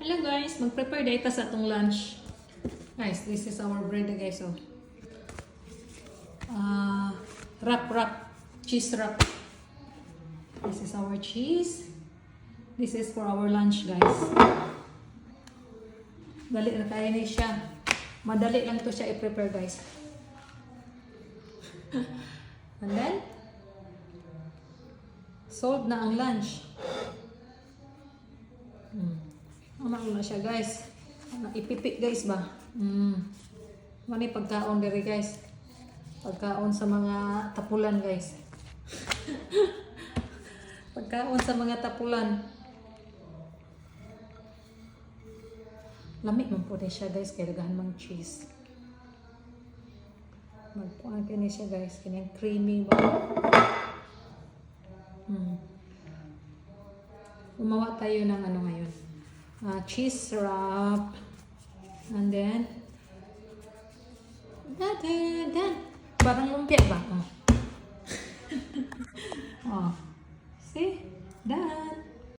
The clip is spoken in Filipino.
Hello guys, mag-prepare data sa atong lunch. Guys, this is our bread guys. So, cheese wrap. This is our cheese. This is for our lunch guys. Dali na kaya na siya. Madali lang to siya i-prepare guys. And then, solved na ang lunch. Ano na siya guys. Ipipik guys ba? Mani pagkaon diri guys. Pagkaon sa mga tapulan guys. Pagkaon sa mga tapulan. Lamig man po din siya guys. Kaya dagahan mang cheese. Magpuan kini siya guys. Kanyang creamy ba? Gumawa tayo ng ano ngayon. Cheese wrap. And then parang lumpia ba? Oh.